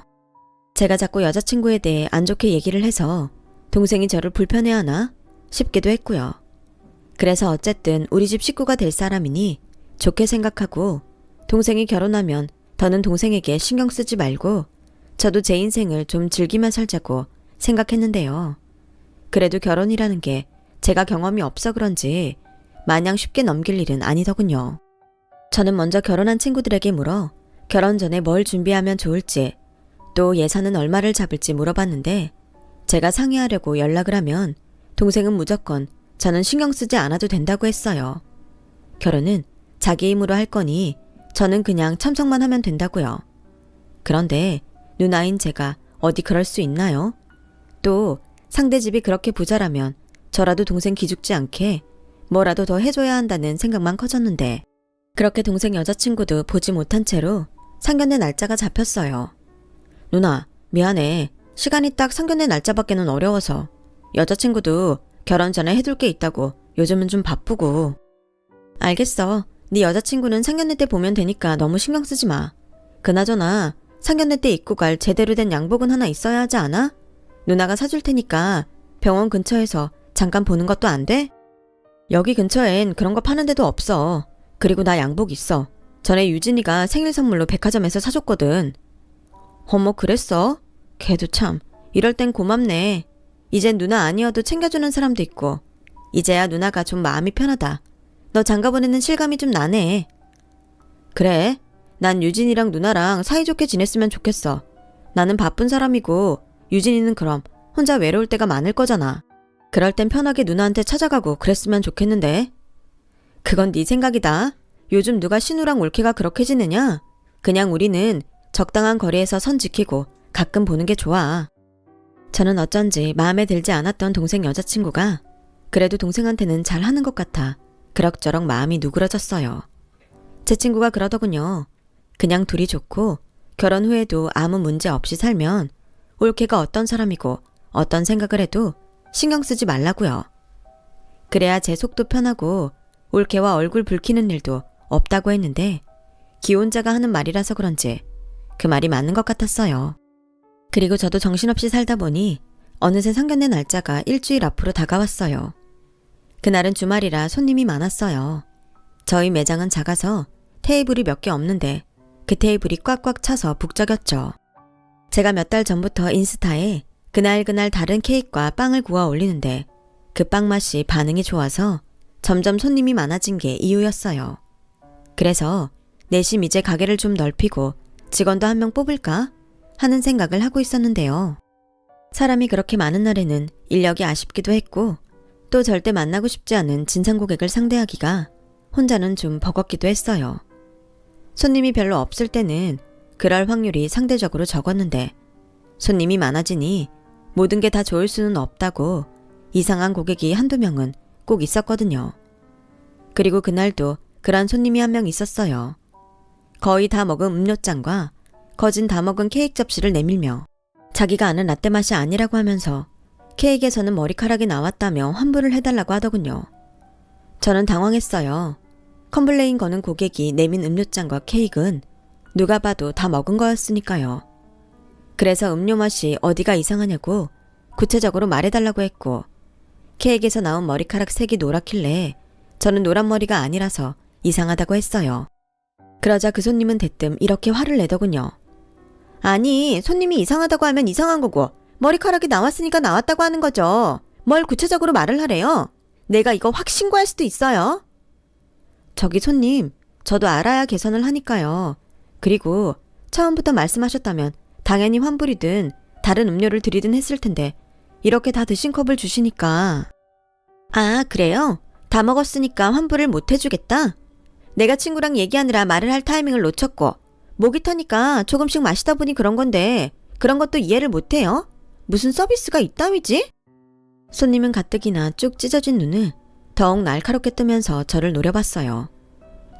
제가 자꾸 여자친구에 대해 안 좋게 얘기를 해서 동생이 저를 불편해하나 싶기도 했고요. 그래서 어쨌든 우리 집 식구가 될 사람이니 좋게 생각하고 동생이 결혼하면 더는 동생에게 신경 쓰지 말고 저도 제 인생을 좀 즐기며 살자고 생각했는데요. 그래도 결혼이라는 게 제가 경험이 없어 그런지 마냥 쉽게 넘길 일은 아니더군요. 저는 먼저 결혼한 친구들에게 물어 결혼 전에 뭘 준비하면 좋을지 또 예산은 얼마를 잡을지 물어봤는데 제가 상의하려고 연락을 하면 동생은 무조건 저는 신경 쓰지 않아도 된다고 했어요. 결혼은 자기 힘으로 할 거니 저는 그냥 참석만 하면 된다고요. 그런데 누나인 제가 어디 그럴 수 있나요? 또 상대 집이 그렇게 부자라면 저라도 동생 기죽지 않게 뭐라도 더 해줘야 한다는 생각만 커졌는데 그렇게 동생 여자친구도 보지 못한 채로 상견례 날짜가 잡혔어요. 누나, 미안해. 시간이 딱 상견례 날짜밖에는 어려워서 여자친구도 결혼 전에 해둘 게 있다고 요즘은 좀 바쁘고. 알겠어. 네 여자친구는 상견례 때 보면 되니까 너무 신경 쓰지 마. 그나저나 상견례 때 입고 갈 제대로 된 양복은 하나 있어야 하지 않아? 누나가 사줄 테니까 병원 근처에서 잠깐 보는 것도 안 돼? 여기 근처엔 그런 거 파는 데도 없어. 그리고 나 양복 있어. 전에 유진이가 생일 선물로 백화점에서 사줬거든. 어머 그랬어? 걔도 참 이럴 땐 고맙네. 이젠 누나 아니어도 챙겨주는 사람도 있고 이제야 누나가 좀 마음이 편하다. 너 장가 보내는 실감이 좀 나네. 그래? 난 유진이랑 누나랑 사이좋게 지냈으면 좋겠어. 나는 바쁜 사람이고 유진이는 그럼 혼자 외로울 때가 많을 거잖아. 그럴 땐 편하게 누나한테 찾아가고 그랬으면 좋겠는데. 그건 네 생각이다. 요즘 누가 신우랑 올케가 그렇게 지내냐? 그냥 우리는 적당한 거리에서 선 지키고 가끔 보는 게 좋아. 저는 어쩐지 마음에 들지 않았던 동생 여자친구가 그래도 동생한테는 잘하는 것 같아 그럭저럭 마음이 누그러졌어요. 제 친구가 그러더군요. 그냥 둘이 좋고 결혼 후에도 아무 문제 없이 살면 올케가 어떤 사람이고 어떤 생각을 해도 신경 쓰지 말라고요. 그래야 제 속도 편하고 올케와 얼굴 붉히는 일도 없다고 했는데 기혼자가 하는 말이라서 그런지 그 말이 맞는 것 같았어요. 그리고 저도 정신없이 살다 보니 어느새 상견례 날짜가 일주일 앞으로 다가왔어요. 그날은 주말이라 손님이 많았어요. 저희 매장은 작아서 테이블이 몇 개 없는데 그 테이블이 꽉꽉 차서 북적였죠. 제가 몇 달 전부터 인스타에 그날 다른 케이크와 빵을 구워 올리는데 그 빵 맛이 반응이 좋아서 점점 손님이 많아진 게 이유였어요. 그래서 내심 이제 가게를 좀 넓히고 직원도 한 명 뽑을까 하는 생각을 하고 있었는데요. 사람이 그렇게 많은 날에는 인력이 아쉽기도 했고 또 절대 만나고 싶지 않은 진상 고객을 상대하기가 혼자는 좀 버겁기도 했어요. 손님이 별로 없을 때는 그럴 확률이 상대적으로 적었는데 손님이 많아지니 모든 게 다 좋을 수는 없다고 이상한 고객이 한두 명은 꼭 있었거든요. 그리고 그날도 그런 손님이 한 명 있었어요. 거의 다 먹은 음료잔과 거진 다 먹은 케이크 접시를 내밀며 자기가 아는 라떼 맛이 아니라고 하면서 케이크에서는 머리카락이 나왔다며 환불을 해달라고 하더군요. 저는 당황했어요. 컴플레인 거는 고객이 내민 음료잔과 케이크는 누가 봐도 다 먹은 거였으니까요. 그래서 음료 맛이 어디가 이상하냐고 구체적으로 말해달라고 했고 케이크에서 나온 머리카락 색이 노랗길래 저는 노란 머리가 아니라서 이상하다고 했어요. 그러자 그 손님은 대뜸 이렇게 화를 내더군요. 아니, 손님이 이상하다고 하면 이상한 거고 머리카락이 나왔으니까 나왔다고 하는 거죠. 뭘 구체적으로 말을 하래요? 내가 이거 확 신고할 수도 있어요. 저기 손님, 저도 알아야 개선을 하니까요. 그리고 처음부터 말씀하셨다면 당연히 환불이든 다른 음료를 드리든 했을 텐데 이렇게 다 드신 컵을 주시니까. 아, 그래요? 다 먹었으니까 환불을 못 해주겠다? 내가 친구랑 얘기하느라 말을 할 타이밍을 놓쳤고 목이 타니까 조금씩 마시다 보니 그런 건데 그런 것도 이해를 못해요? 무슨 서비스가 이따위지? 손님은 가뜩이나 쭉 찢어진 눈을 더욱 날카롭게 뜨면서 저를 노려봤어요.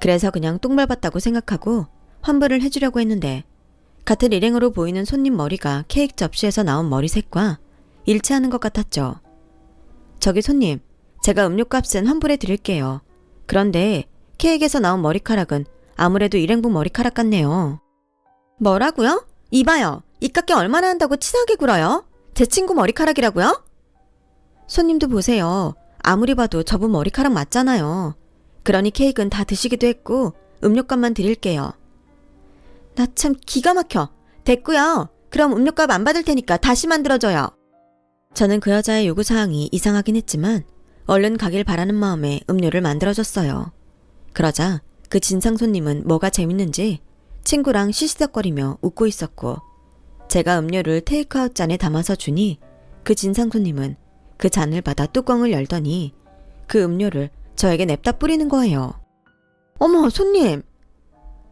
그래서 그냥 똥밟았다고 생각하고 환불을 해주려고 했는데 같은 일행으로 보이는 손님 머리가 케이크 접시에서 나온 머리색과 일치하는 것 같았죠. 저기 손님, 제가 음료값은 환불해 드릴게요. 그런데 케이크에서 나온 머리카락은 아무래도 일행분 머리카락 같네요. 뭐라고요? 이봐요. 이깟게 얼마나 한다고 치사하게 굴어요? 제 친구 머리카락이라고요? 손님도 보세요. 아무리 봐도 저분 머리카락 맞잖아요. 그러니 케이크는 다 드시기도 했고 음료값만 드릴게요. 나 참 기가 막혀. 됐고요. 그럼 음료값 안 받을 테니까 다시 만들어줘요. 저는 그 여자의 요구사항이 이상하긴 했지만 얼른 가길 바라는 마음에 음료를 만들어줬어요. 그러자 그 진상 손님은 뭐가 재밌는지 친구랑 시시덕거리며 웃고 있었고 제가 음료를 테이크아웃 잔에 담아서 주니 그 진상 손님은 그 잔을 받아 뚜껑을 열더니 그 음료를 저에게 냅다 뿌리는 거예요. 어머, 손님!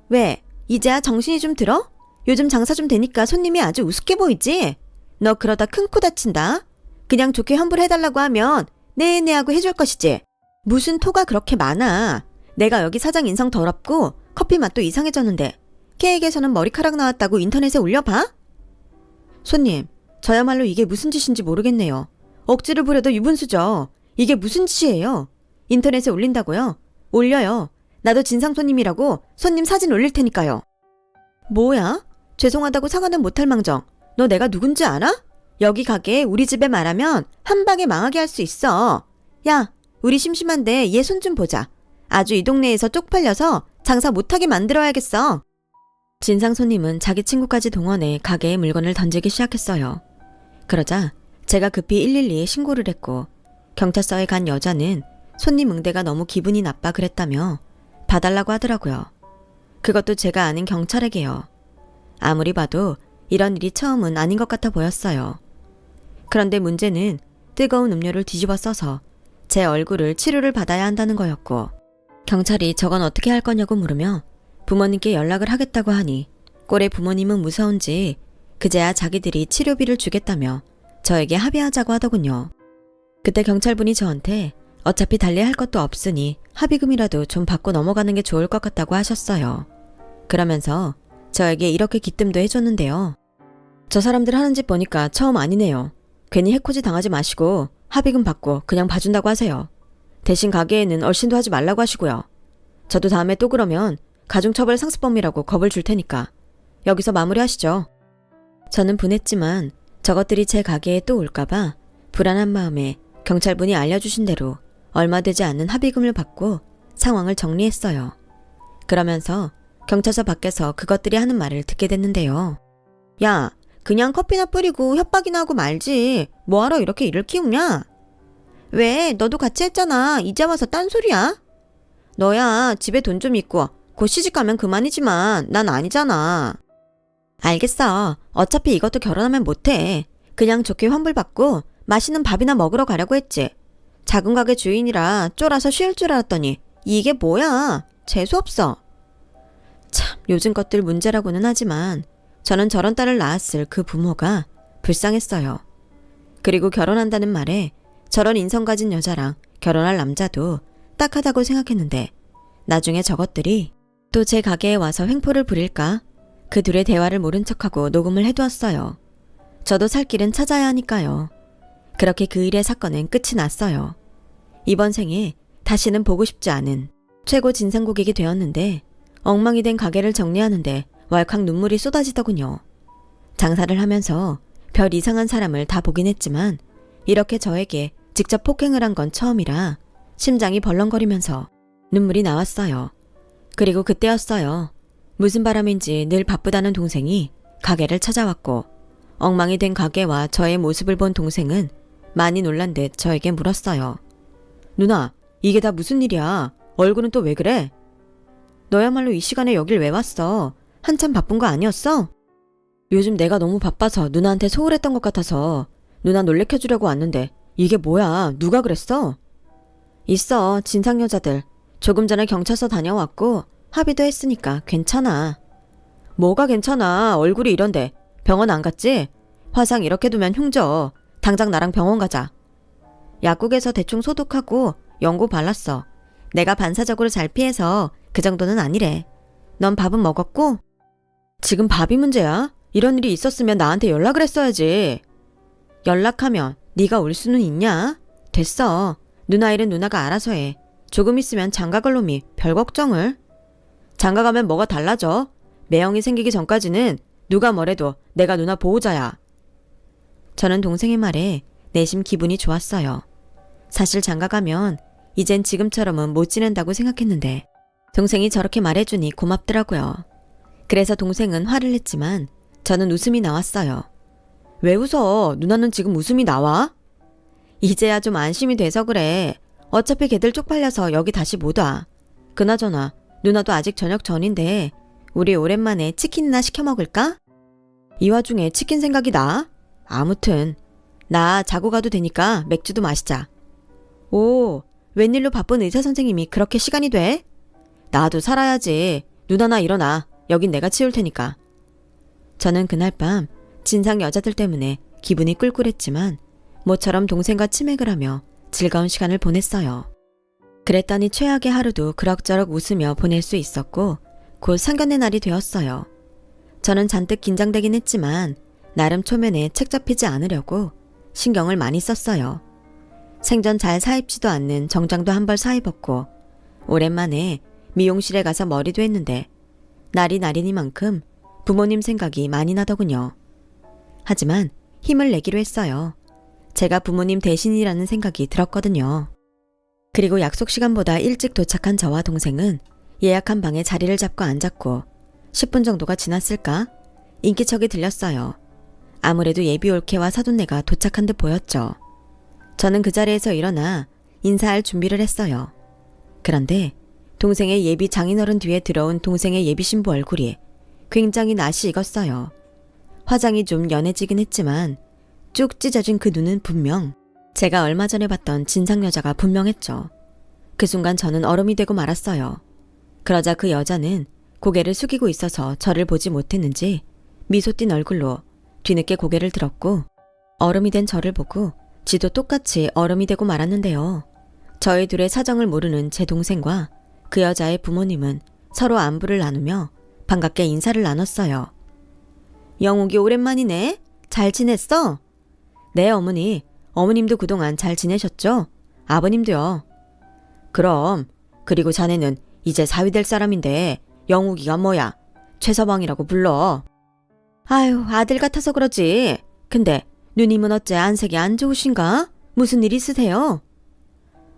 왜? 이제야 정신이 좀 들어? 요즘 장사 좀 되니까 손님이 아주 우습게 보이지? 너 그러다 큰 코 다친다? 그냥 좋게 환불해달라고 하면 네네 하고 해줄 것이지. 무슨 토가 그렇게 많아. 내가 여기 사장 인성 더럽고 커피 맛도 이상해졌는데 케이크에서는 머리카락 나왔다고 인터넷에 올려봐? 손님, 저야말로 이게 무슨 짓인지 모르겠네요. 억지를 부려도 유분수죠. 이게 무슨 짓이에요? 인터넷에 올린다고요? 올려요. 나도 진상 손님이라고 손님 사진 올릴 테니까요. 뭐야? 죄송하다고 사과는 못할 망정. 너 내가 누군지 알아? 여기 가게 우리 집에 말하면 한 방에 망하게 할 수 있어. 야, 우리 심심한데 얘 손 좀 보자. 아주 이 동네에서 쪽팔려서 장사 못하게 만들어야겠어. 진상 손님은 자기 친구까지 동원해 가게에 물건을 던지기 시작했어요. 그러자 제가 급히 112에 신고를 했고 경찰서에 간 여자는 손님 응대가 너무 기분이 나빠 그랬다며 봐달라고 하더라고요. 그것도 제가 아는 경찰에게요. 아무리 봐도 이런 일이 처음은 아닌 것 같아 보였어요. 그런데 문제는 뜨거운 음료를 뒤집어 써서 제 얼굴을 치료를 받아야 한다는 거였고 경찰이 저건 어떻게 할 거냐고 물으며 부모님께 연락을 하겠다고 하니 꼴에 부모님은 무서운지 그제야 자기들이 치료비를 주겠다며 저에게 합의하자고 하더군요. 그때 경찰분이 저한테 어차피 달리할 것도 없으니 합의금이라도 좀 받고 넘어가는 게 좋을 것 같다고 하셨어요. 그러면서 저에게 이렇게 기뜸도 해줬는데요. 저 사람들 하는 짓 보니까 처음 아니네요. 괜히 해코지 당하지 마시고 합의금 받고 그냥 봐준다고 하세요. 대신 가게에는 얼씬도 하지 말라고 하시고요. 저도 다음에 또 그러면 가중처벌 상습범이라고 겁을 줄 테니까 여기서 마무리하시죠. 저는 분했지만 저것들이 제 가게에 또 올까봐 불안한 마음에 경찰분이 알려주신 대로 얼마 되지 않는 합의금을 받고 상황을 정리했어요. 그러면서 경찰서 밖에서 그것들이 하는 말을 듣게 됐는데요. 야, 그냥 커피나 뿌리고 협박이나 하고 말지. 뭐하러 이렇게 일을 키우냐? 왜? 너도 같이 했잖아. 이제 와서 딴소리야? 너야 집에 돈 좀 있고 곧 시집가면 그만이지만 난 아니잖아. 알겠어. 어차피 이것도 결혼하면 못해. 그냥 좋게 환불받고 맛있는 밥이나 먹으러 가려고 했지. 작은 가게 주인이라 쫄아서 쉴 줄 알았더니 이게 뭐야. 재수없어. 참, 요즘 것들 문제라고는 하지만 저는 저런 딸을 낳았을 그 부모가 불쌍했어요. 그리고 결혼한다는 말에 저런 인성 가진 여자랑 결혼할 남자도 딱하다고 생각했는데 나중에 저것들이 또 제 가게에 와서 횡포를 부릴까? 그 둘의 대화를 모른 척하고 녹음을 해두었어요. 저도 살 길은 찾아야 하니까요. 그렇게 그 일의 사건은 끝이 났어요. 이번 생에 다시는 보고 싶지 않은 최고 진상 고객이 되었는데 엉망이 된 가게를 정리하는데 왈칵 눈물이 쏟아지더군요. 장사를 하면서 별 이상한 사람을 다 보긴 했지만 이렇게 저에게 직접 폭행을 한 건 처음이라 심장이 벌렁거리면서 눈물이 나왔어요. 그리고 그때였어요. 무슨 바람인지 늘 바쁘다는 동생이 가게를 찾아왔고 엉망이 된 가게와 저의 모습을 본 동생은 많이 놀란 듯 저에게 물었어요. 누나, 이게 다 무슨 일이야? 얼굴은 또 왜 그래? 너야말로 이 시간에 여길 왜 왔어? 한참 바쁜 거 아니었어? 요즘 내가 너무 바빠서 누나한테 소홀했던 것 같아서 누나 놀래켜주려고 왔는데 이게 뭐야? 누가 그랬어? 있어, 진상 여자들. 조금 전에 경찰서 다녀왔고 합의도 했으니까 괜찮아. 뭐가 괜찮아? 얼굴이 이런데. 병원 안 갔지? 화상 이렇게 두면 흉져. 당장 나랑 병원 가자. 약국에서 대충 소독하고 연고 발랐어. 내가 반사적으로 잘 피해서 그 정도는 아니래. 넌 밥은 먹었고? 지금 밥이 문제야? 이런 일이 있었으면 나한테 연락을 했어야지. 연락하면 네가 올 수는 있냐? 됐어. 누나 일은 누나가 알아서 해. 조금 있으면 장가갈 놈이 별 걱정을. 장가가면 뭐가 달라져? 매형이 생기기 전까지는 누가 뭐래도 내가 누나 보호자야. 저는 동생의 말에 내심 기분이 좋았어요. 사실 장가가면 이젠 지금처럼은 못 지낸다고 생각했는데 동생이 저렇게 말해주니 고맙더라고요. 그래서 동생은 화를 냈지만 저는 웃음이 나왔어요. 왜 웃어? 누나는 지금 웃음이 나와? 이제야 좀 안심이 돼서 그래. 어차피 걔들 쪽팔려서 여기 다시 못 와. 그나저나 누나도 아직 저녁 전인데 우리 오랜만에 치킨이나 시켜 먹을까? 이 와중에 치킨 생각이 나? 아무튼 나 자고 가도 되니까 맥주도 마시자. 오, 웬일로 바쁜 의사 선생님이 그렇게 시간이 돼? 나도 살아야지. 누나나 일어나. 여긴 내가 치울 테니까. 저는 그날 밤 진상 여자들 때문에 기분이 꿀꿀했지만 모처럼 동생과 치맥을 하며 즐거운 시간을 보냈어요. 그랬더니 최악의 하루도 그럭저럭 웃으며 보낼 수 있었고 곧 상견례 날이 되었어요. 저는 잔뜩 긴장되긴 했지만 나름 초면에 책 잡히지 않으려고 신경을 많이 썼어요. 생전 잘 사입지도 않는 정장도 한 벌 사입었고 오랜만에 미용실에 가서 머리도 했는데 날이 날이니만큼 부모님 생각이 많이 나더군요. 하지만 힘을 내기로 했어요. 제가 부모님 대신이라는 생각이 들었거든요. 그리고 약속 시간보다 일찍 도착한 저와 동생은 예약한 방에 자리를 잡고 앉았고 10분 정도가 지났을까? 인기척이 들렸어요. 아무래도 예비 올케와 사돈네가 도착한 듯 보였죠. 저는 그 자리에서 일어나 인사할 준비를 했어요. 그런데 동생의 예비 장인어른 뒤에 들어온 동생의 예비 신부 얼굴이 굉장히 낯이 익었어요. 화장이 좀 연해지긴 했지만 쭉 찢어진 그 눈은 분명 제가 얼마 전에 봤던 진상 여자가 분명했죠. 그 순간 저는 얼음이 되고 말았어요. 그러자 그 여자는 고개를 숙이고 있어서 저를 보지 못했는지 미소 띤 얼굴로 뒤늦게 고개를 들었고 얼음이 된 저를 보고 지도 똑같이 얼음이 되고 말았는데요. 저희 둘의 사정을 모르는 제 동생과 그 여자의 부모님은 서로 안부를 나누며 반갑게 인사를 나눴어요. 영욱이 오랜만이네. 잘 지냈어? 네, 어머니. 어머님도 그동안 잘 지내셨죠? 아버님도요. 그럼. 그리고 자네는 이제 사위 될 사람인데 영욱이가 뭐야? 최서방이라고 불러. 아유, 아들 같아서 그러지. 근데 누님은 어째 안색이 안 좋으신가? 무슨 일 있으세요?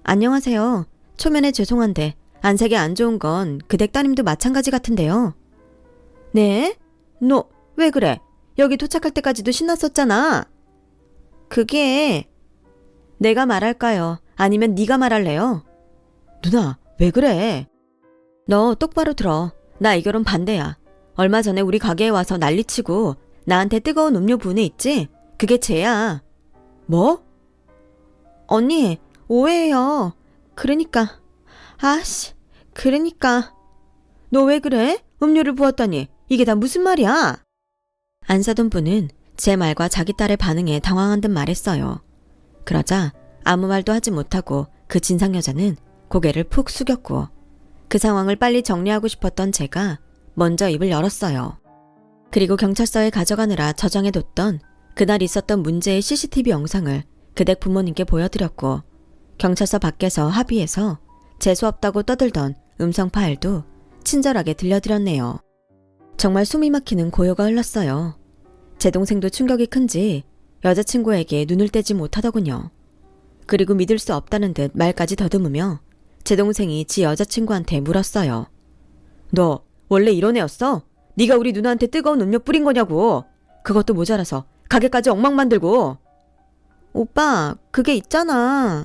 안녕하세요. 초면에 죄송한데 안색이 안 좋은 건 그 댁따님도 마찬가지 같은데요. 네? 너 왜 그래? 여기 도착할 때까지도 신났었잖아. 그게... 내가 말할까요? 아니면 네가 말할래요? 누나, 왜 그래? 너 똑바로 들어. 나 이 결혼 반대야. 얼마 전에 우리 가게에 와서 난리치고 나한테 뜨거운 음료 부네 있지? 그게 쟤야. 뭐? 언니, 오해해요. 그러니까. 너 왜 그래? 음료를 부었더니 이게 다 무슨 말이야? 안 사돈 분은 제 말과 자기 딸의 반응에 당황한 듯 말했어요. 그러자 아무 말도 하지 못하고 그 진상 여자는 고개를 푹 숙였고 그 상황을 빨리 정리하고 싶었던 제가 먼저 입을 열었어요. 그리고 경찰서에 가져가느라 저장해뒀던 그날 있었던 문제의 CCTV 영상을 그댁 부모님께 보여드렸고 경찰서 밖에서 합의해서 재수없다고 떠들던 음성 파일도 친절하게 들려드렸네요. 정말 숨이 막히는 고요가 흘렀어요. 제 동생도 충격이 큰지 여자친구에게 눈을 떼지 못하더군요. 그리고 믿을 수 없다는 듯 말까지 더듬으며 제 동생이 지 여자친구한테 물었어요. 너 원래 이런 애였어? 네가 우리 누나한테 뜨거운 음료 뿌린 거냐고. 그것도 모자라서 가게까지 엉망 만들고. 오빠, 그게 있잖아.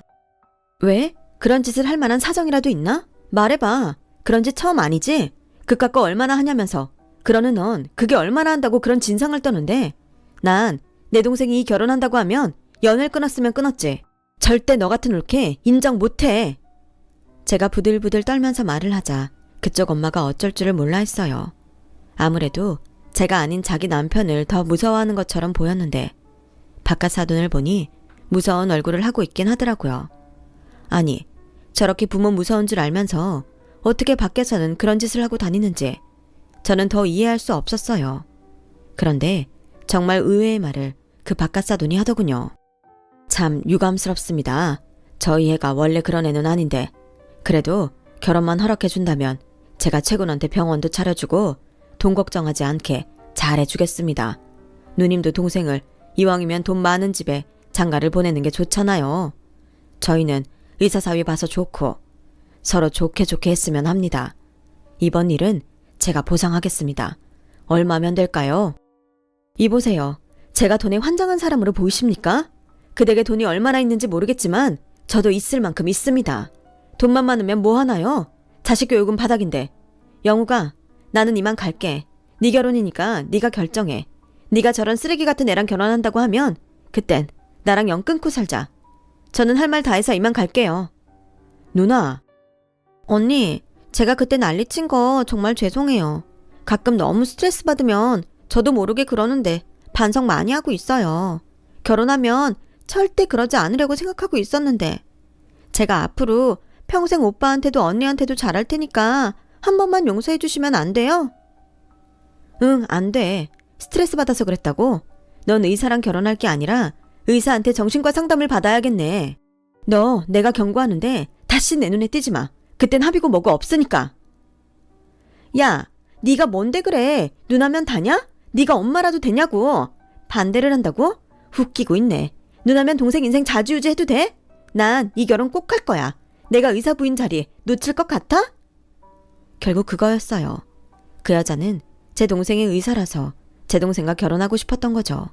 왜? 그런 짓을 할 만한 사정이라도 있나? 말해봐. 그런 짓 처음 아니지? 그깟 거 얼마나 하냐면서. 그러는 넌 그게 얼마나 한다고 그런 진상을 떠는데. 난 내 동생이 결혼한다고 하면 연을 끊었으면 끊었지. 절대 너 같은 올케 인정 못해. 제가 부들부들 떨면서 말을 하자 그쪽 엄마가 어쩔 줄을 몰라 했어요. 아무래도 제가 아닌 자기 남편을 더 무서워하는 것처럼 보였는데 바깥 사돈을 보니 무서운 얼굴을 하고 있긴 하더라고요. 아니, 저렇게 부모 무서운 줄 알면서 어떻게 밖에서는 그런 짓을 하고 다니는지 저는 더 이해할 수 없었어요. 그런데 정말 의외의 말을 그 바깥 사돈이 하더군요. 참 유감스럽습니다. 저희 애가 원래 그런 애는 아닌데 그래도 결혼만 허락해준다면 제가 최군한테 병원도 차려주고 돈 걱정하지 않게 잘해주겠습니다. 누님도 동생을 이왕이면 돈 많은 집에 장가를 보내는 게 좋잖아요. 저희는 의사사위 봐서 좋고 서로 좋게 했으면 합니다. 이번 일은 제가 보상하겠습니다. 얼마면 될까요? 이보세요. 제가 돈에 환장한 사람으로 보이십니까? 그댁에 돈이 얼마나 있는지 모르겠지만 저도 있을 만큼 있습니다. 돈만 많으면 뭐 하나요? 자식 교육은 바닥인데. 영우가, 나는 이만 갈게. 네 결혼이니까 네가 결정해. 네가 저런 쓰레기 같은 애랑 결혼한다고 하면 그땐 나랑 영 끊고 살자. 저는 할 말 다 해서 이만 갈게요. 누나. 언니, 제가 그때 난리친 거 정말 죄송해요. 가끔 너무 스트레스 받으면 저도 모르게 그러는데 반성 많이 하고 있어요. 결혼하면 절대 그러지 않으려고 생각하고 있었는데 제가 앞으로 평생 오빠한테도 언니한테도 잘할 테니까 한 번만 용서해 주시면 안 돼요? 응, 안 돼. 스트레스 받아서 그랬다고? 넌 의사랑 결혼할 게 아니라 의사한테 정신과 상담을 받아야겠네. 너 내가 경고하는데 다시 내 눈에 띄지 마. 그땐 합의고 뭐고 없으니까. 야, 네가 뭔데 그래? 누나면 다냐? 네가 엄마라도 되냐고. 반대를 한다고? 웃기고 있네. 누나면 동생 인생 자주유지 해도 돼? 난 이 결혼 꼭 할 거야. 내가 의사 부인 자리 놓칠 것 같아? 결국 그거였어요. 그 여자는 제 동생의 의사라서 제 동생과 결혼하고 싶었던 거죠.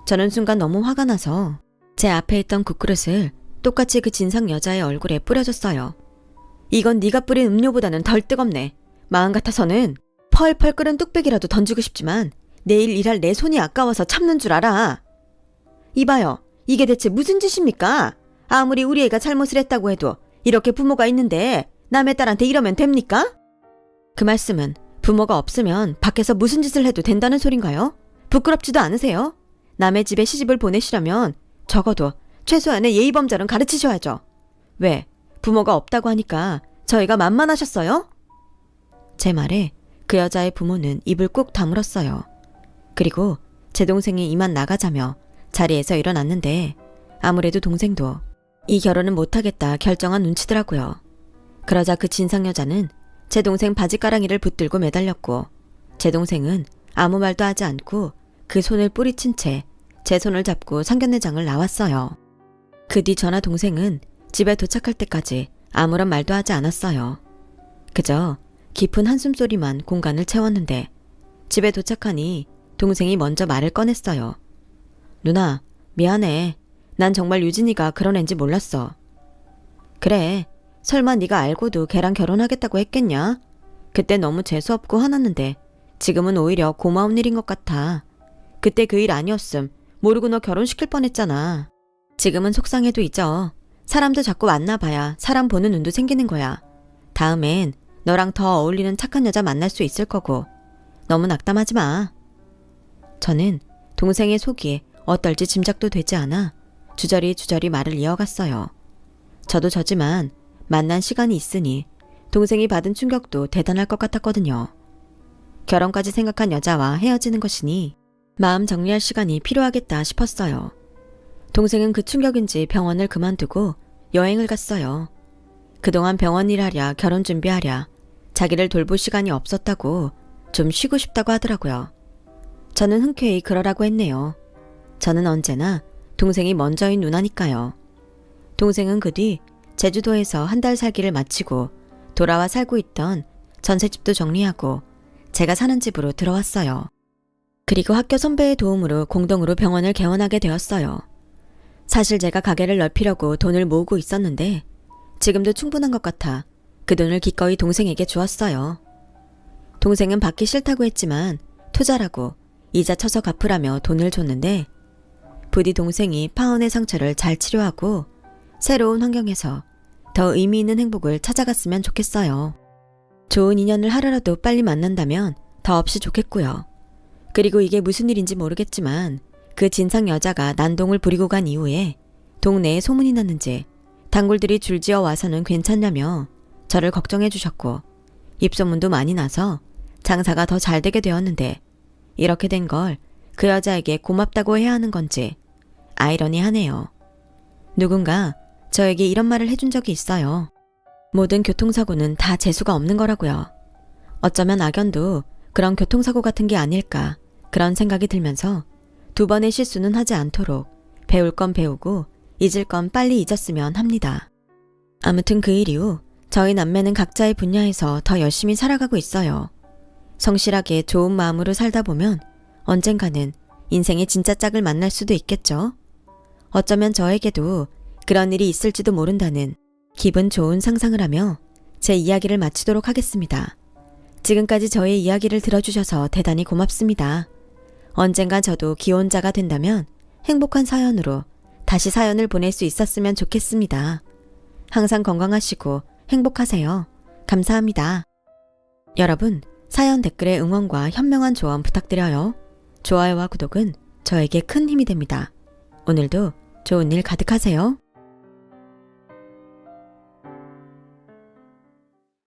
저는 순간 너무 화가 나서 제 앞에 있던 국그릇을 똑같이 그 진상 여자의 얼굴에 뿌려줬어요. 이건 네가 뿌린 음료보다는 덜 뜨겁네. 마음 같아서는 펄펄 끓은 뚝배기라도 던지고 싶지만 내일 일할 내 손이 아까워서 참는 줄 알아. 이봐요. 이게 대체 무슨 짓입니까? 아무리 우리 애가 잘못을 했다고 해도 이렇게 부모가 있는데 남의 딸한테 이러면 됩니까? 그 말씀은 부모가 없으면 밖에서 무슨 짓을 해도 된다는 소린가요? 부끄럽지도 않으세요? 남의 집에 시집을 보내시려면 적어도 최소한의 예의범절은 가르치셔야죠. 왜? 부모가 없다고 하니까 저희가 만만하셨어요? 제 말에 그 여자의 부모는 입을 꾹 다물었어요. 그리고 제 동생이 이만 나가자며 자리에서 일어났는데 아무래도 동생도 이 결혼은 못하겠다 결정한 눈치더라고요. 그러자 그 진상 여자는 제 동생 바지가랑이를 붙들고 매달렸고 제 동생은 아무 말도 하지 않고 그 손을 뿌리친 채 제 손을 잡고 상견례장을 나왔어요. 그 뒤 저나 동생은 집에 도착할 때까지 아무런 말도 하지 않았어요. 그저 깊은 한숨소리만 공간을 채웠는데 집에 도착하니 동생이 먼저 말을 꺼냈어요. 누나, 미안해. 난 정말 유진이가 그런 앤지 몰랐어. 그래, 설마 네가 알고도 걔랑 결혼하겠다고 했겠냐? 그때 너무 재수없고 화났는데 지금은 오히려 고마운 일인 것 같아. 그때 그 일 아니었음 모르고 너 결혼시킬 뻔했잖아. 지금은 속상해도 잊어. 사람도 자꾸 만나봐야 사람 보는 눈도 생기는 거야. 다음엔 너랑 더 어울리는 착한 여자 만날 수 있을 거고. 너무 낙담하지 마. 저는 동생의 속이 어떨지 짐작도 되지 않아 주저리 말을 이어갔어요. 저도 저지만 만난 시간이 있으니 동생이 받은 충격도 대단할 것 같았거든요. 결혼까지 생각한 여자와 헤어지는 것이니 마음 정리할 시간이 필요하겠다 싶었어요. 동생은 그 충격인지 병원을 그만두고 여행을 갔어요. 그동안 병원 일하랴 결혼 준비하랴 자기를 돌볼 시간이 없었다고 좀 쉬고 싶다고 하더라고요. 저는 흔쾌히 그러라고 했네요. 저는 언제나 동생이 먼저인 누나니까요. 동생은 그 뒤 제주도에서 한 달 살기를 마치고 돌아와 살고 있던 전셋집도 정리하고 제가 사는 집으로 들어왔어요. 그리고 학교 선배의 도움으로 공동으로 병원을 개원하게 되었어요. 사실 제가 가게를 넓히려고 돈을 모으고 있었는데 지금도 충분한 것 같아 그 돈을 기꺼이 동생에게 주었어요. 동생은 받기 싫다고 했지만 투자라고 이자 쳐서 갚으라며 돈을 줬는데 부디 동생이 파혼의 상처를 잘 치료하고 새로운 환경에서 더 의미 있는 행복을 찾아갔으면 좋겠어요. 좋은 인연을 하루라도 빨리 만난다면 더없이 좋겠고요. 그리고 이게 무슨 일인지 모르겠지만 그 진상 여자가 난동을 부리고 간 이후에 동네에 소문이 났는지 단골들이 줄지어 와서는 괜찮냐며 저를 걱정해 주셨고 입소문도 많이 나서 장사가 더 잘 되게 되었는데 이렇게 된 걸 그 여자에게 고맙다고 해야 하는 건지 아이러니하네요. 누군가 저에게 이런 말을 해준 적이 있어요. 모든 교통사고는 다 재수가 없는 거라고요. 어쩌면 악연도 그런 교통사고 같은 게 아닐까 그런 생각이 들면서 두 번의 실수는 하지 않도록 배울 건 배우고 잊을 건 빨리 잊었으면 합니다. 아무튼 그 일 이후 저희 남매는 각자의 분야에서 더 열심히 살아가고 있어요. 성실하게 좋은 마음으로 살다 보면 언젠가는 인생의 진짜 짝을 만날 수도 있겠죠. 어쩌면 저에게도 그런 일이 있을지도 모른다는 기분 좋은 상상을 하며 제 이야기를 마치도록 하겠습니다. 지금까지 저의 이야기를 들어주셔서 대단히 고맙습니다. 언젠가 저도 기혼자가 된다면 행복한 사연으로 다시 사연을 보낼 수 있었으면 좋겠습니다. 항상 건강하시고 행복하세요. 감사합니다. 여러분, 사연 댓글에 응원과 현명한 조언 부탁드려요. 좋아요와 구독은 저에게 큰 힘이 됩니다. 오늘도 좋은 일 가득하세요.